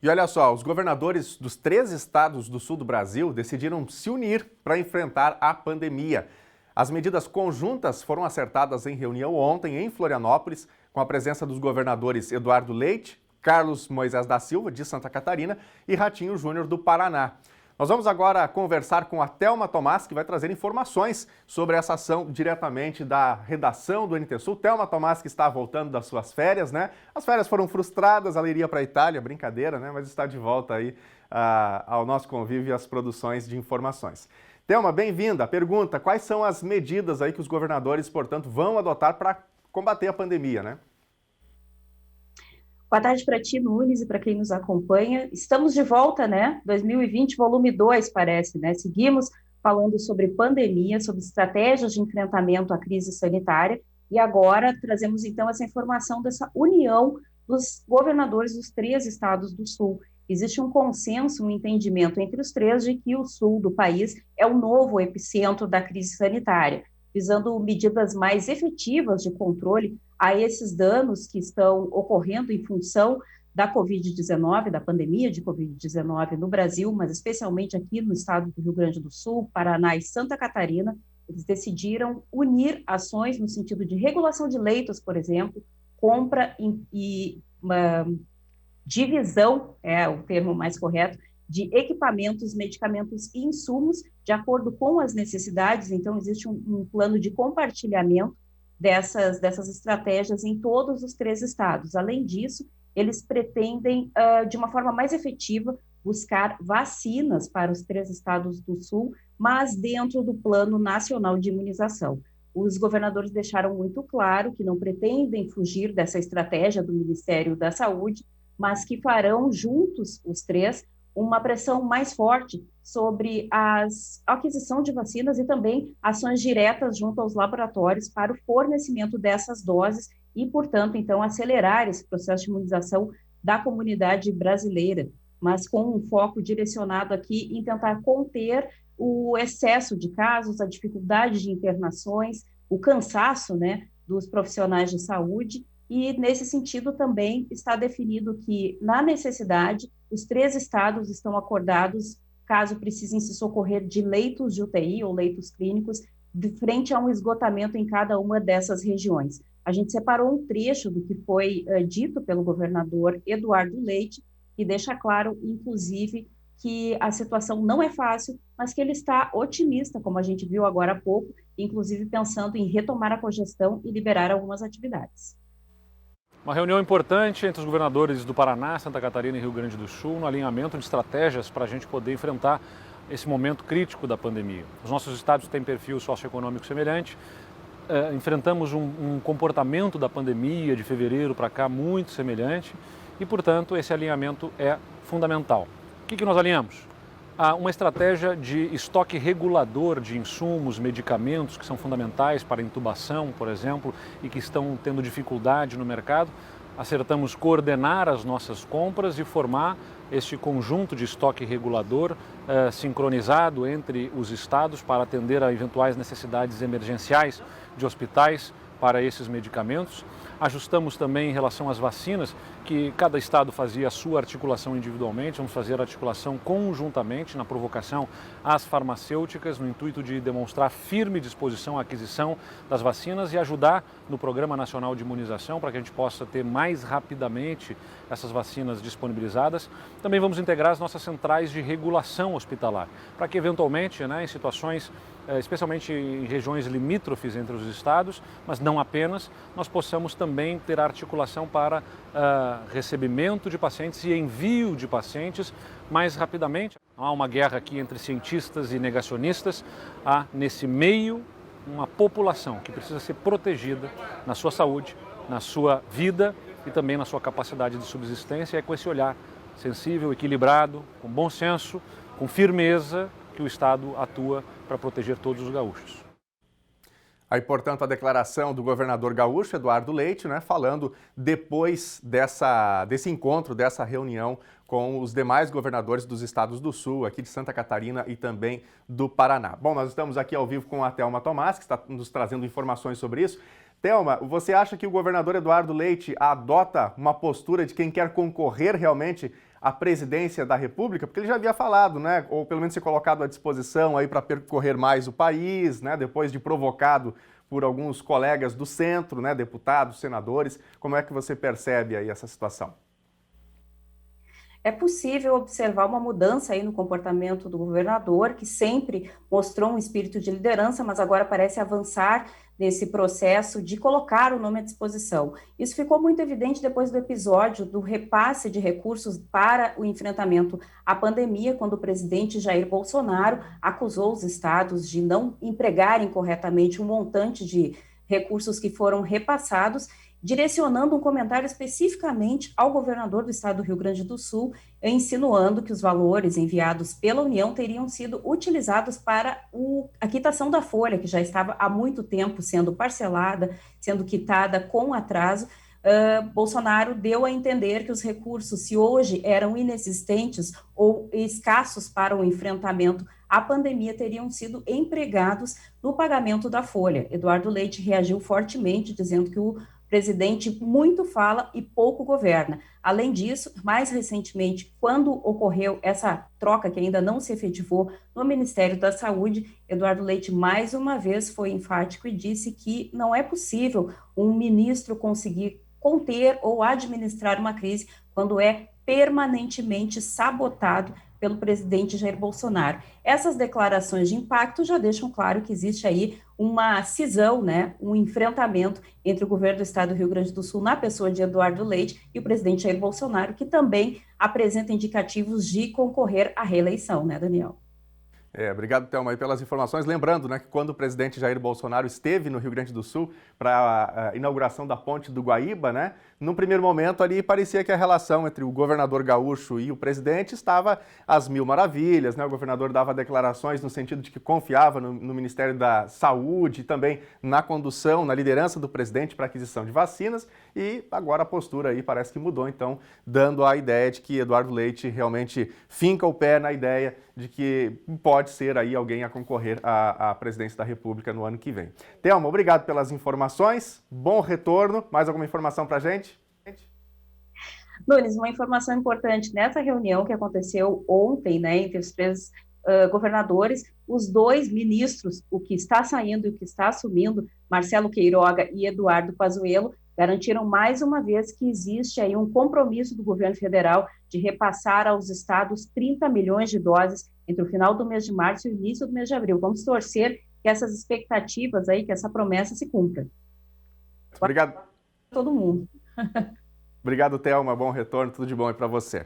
E olha só, os governadores dos 3 estados do sul do Brasil decidiram se unir para enfrentar a pandemia. As medidas conjuntas foram acertadas em reunião ontem em Florianópolis, com a presença dos governadores Eduardo Leite, Carlos Moisés da Silva, de Santa Catarina, e Ratinho Júnior, do Paraná. Nós vamos agora conversar com a Thelma Tomás, que vai trazer informações sobre essa ação diretamente da redação do NT Sul. Thelma Tomás, que está voltando das suas férias, né? As férias foram frustradas, ela iria para a Itália, brincadeira, né? Mas está de volta aí ao nosso convívio e às produções de informações. Thelma, bem-vinda. Pergunta, quais são as medidas aí que os governadores, portanto, vão adotar para combater a pandemia, né? Boa tarde para ti, Nunes, e para quem nos acompanha. Estamos de volta, né? 2020, volume 2, parece, né? Seguimos falando sobre pandemia, sobre estratégias de enfrentamento à crise sanitária, e agora trazemos, então, essa informação dessa união dos governadores dos 3 estados do Sul. Existe um consenso, um entendimento entre os 3 de que o sul do país é o novo epicentro da crise sanitária, visando medidas mais efetivas de controle a esses danos que estão ocorrendo em função da Covid-19, da pandemia de Covid-19 no Brasil, mas especialmente aqui no estado do Rio Grande do Sul, Paraná e Santa Catarina. Eles decidiram unir ações no sentido de regulação de leitos, por exemplo, compra e divisão, é o termo mais correto, de equipamentos, medicamentos e insumos, de acordo com as necessidades. Então, existe um plano de compartilhamento dessas estratégias em todos os 3 estados. Além disso, eles pretendem, de uma forma mais efetiva, buscar vacinas para os 3 estados do Sul, mas dentro do Plano Nacional de Imunização. Os governadores deixaram muito claro que não pretendem fugir dessa estratégia do Ministério da Saúde, mas que farão juntos, os 3, uma pressão mais forte sobre a aquisição de vacinas e também ações diretas junto aos laboratórios para o fornecimento dessas doses e, portanto, então, acelerar esse processo de imunização da comunidade brasileira, mas com um foco direcionado aqui em tentar conter o excesso de casos, a dificuldade de internações, o cansaço, né, dos profissionais de saúde. E, nesse sentido, também está definido que, na necessidade, os 3 estados estão acordados, caso precisem se socorrer de leitos de UTI ou leitos clínicos, de frente a um esgotamento em cada uma dessas regiões. A gente separou um trecho do que foi dito pelo governador Eduardo Leite, que deixa claro, inclusive, que a situação não é fácil, mas que ele está otimista, como a gente viu agora há pouco, inclusive pensando em retomar a cogestão e liberar algumas atividades. Uma reunião importante entre os governadores do Paraná, Santa Catarina e Rio Grande do Sul no alinhamento de estratégias para a gente poder enfrentar esse momento crítico da pandemia. Os nossos estados têm perfil socioeconômico semelhante, enfrentamos um comportamento da pandemia de fevereiro para cá muito semelhante e, portanto, esse alinhamento é fundamental. O que nós alinhamos? Uma estratégia de estoque regulador de insumos, medicamentos que são fundamentais para a intubação, por exemplo, e que estão tendo dificuldade no mercado. Acertamos coordenar as nossas compras e formar este conjunto de estoque regulador sincronizado entre os estados para atender a eventuais necessidades emergenciais de hospitais para esses medicamentos. Ajustamos também em relação às vacinas, que cada estado fazia a sua articulação individualmente, vamos fazer a articulação conjuntamente na provocação às farmacêuticas, no intuito de demonstrar firme disposição à aquisição das vacinas e ajudar no Programa Nacional de Imunização para que a gente possa ter mais rapidamente essas vacinas disponibilizadas. Também vamos integrar as nossas centrais de regulação hospitalar, para que eventualmente, em situações especialmente em regiões limítrofes entre os estados, mas não apenas, nós possamos também ter articulação para recebimento de pacientes e envio de pacientes mais rapidamente. Há uma guerra aqui entre cientistas e negacionistas, há nesse meio uma população que precisa ser protegida na sua saúde, na sua vida e também na sua capacidade de subsistência. É com esse olhar sensível, equilibrado, com bom senso, com firmeza, que o Estado atua para proteger todos os gaúchos. Aí, portanto, a declaração do governador gaúcho, Eduardo Leite, falando depois desse encontro, dessa reunião com os demais governadores dos estados do Sul, aqui de Santa Catarina e também do Paraná. Bom, nós estamos aqui ao vivo com a Thelma Tomás, que está nos trazendo informações sobre isso. Thelma, você acha que o governador Eduardo Leite adota uma postura de quem quer concorrer realmente a presidência da República? Porque ele já havia falado, né, ou pelo menos se colocado à disposição aí para percorrer mais o país, né, depois de provocado por alguns colegas do centro, né, deputados, senadores. Como é que você percebe aí essa situação? É possível observar uma mudança aí no comportamento do governador, que sempre mostrou um espírito de liderança, mas agora parece avançar nesse processo de colocar o nome à disposição. Isso ficou muito evidente depois do episódio do repasse de recursos para o enfrentamento à pandemia, quando o presidente Jair Bolsonaro acusou os estados de não empregarem corretamente um montante de recursos que foram repassados, direcionando um comentário especificamente ao governador do estado do Rio Grande do Sul, insinuando que os valores enviados pela União teriam sido utilizados para a quitação da folha, que já estava há muito tempo sendo parcelada, sendo quitada com atraso. Bolsonaro deu a entender que os recursos, se hoje eram inexistentes ou escassos para o enfrentamento à pandemia, teriam sido empregados no pagamento da folha. Eduardo Leite reagiu fortemente, dizendo que o presidente muito fala e pouco governa. Além disso, mais recentemente, quando ocorreu essa troca que ainda não se efetivou no Ministério da Saúde, Eduardo Leite mais uma vez foi enfático e disse que não é possível um ministro conseguir conter ou administrar uma crise quando é permanentemente sabotado pelo presidente Jair Bolsonaro. Essas declarações de impacto já deixam claro que existe aí uma cisão, né, um enfrentamento entre o governo do estado do Rio Grande do Sul, na pessoa de Eduardo Leite, e o presidente Jair Bolsonaro, que também apresenta indicativos de concorrer à reeleição, né, Daniel? Obrigado, Thelma, aí pelas informações. Lembrando, né, que quando o presidente Jair Bolsonaro esteve no Rio Grande do Sul para a inauguração da Ponte do Guaíba, né, num primeiro momento ali parecia que a relação entre o governador gaúcho e o presidente estava às mil maravilhas, né? O governador dava declarações no sentido de que confiava no Ministério da Saúde e também na condução, na liderança do presidente para aquisição de vacinas, e agora a postura aí parece que mudou, então, dando a ideia de que Eduardo Leite realmente finca o pé na ideia de que pode ser aí alguém a concorrer à presidência da República no ano que vem. Thelma, obrigado pelas informações, bom retorno. Mais alguma informação para a gente? Nunes, uma informação importante, nessa reunião que aconteceu ontem, né, entre os três governadores, os dois ministros, o que está saindo e o que está assumindo, Marcelo Queiroga e Eduardo Pazuello, garantiram mais uma vez que existe aí um compromisso do governo federal de repassar aos estados 30 milhões de doses entre o final do mês de março e o início do mês de abril. Vamos torcer que essas expectativas aí, que essa promessa se cumpra. Obrigado. Todo mundo. Obrigado, Thelma. Bom retorno. Tudo de bom aí para você.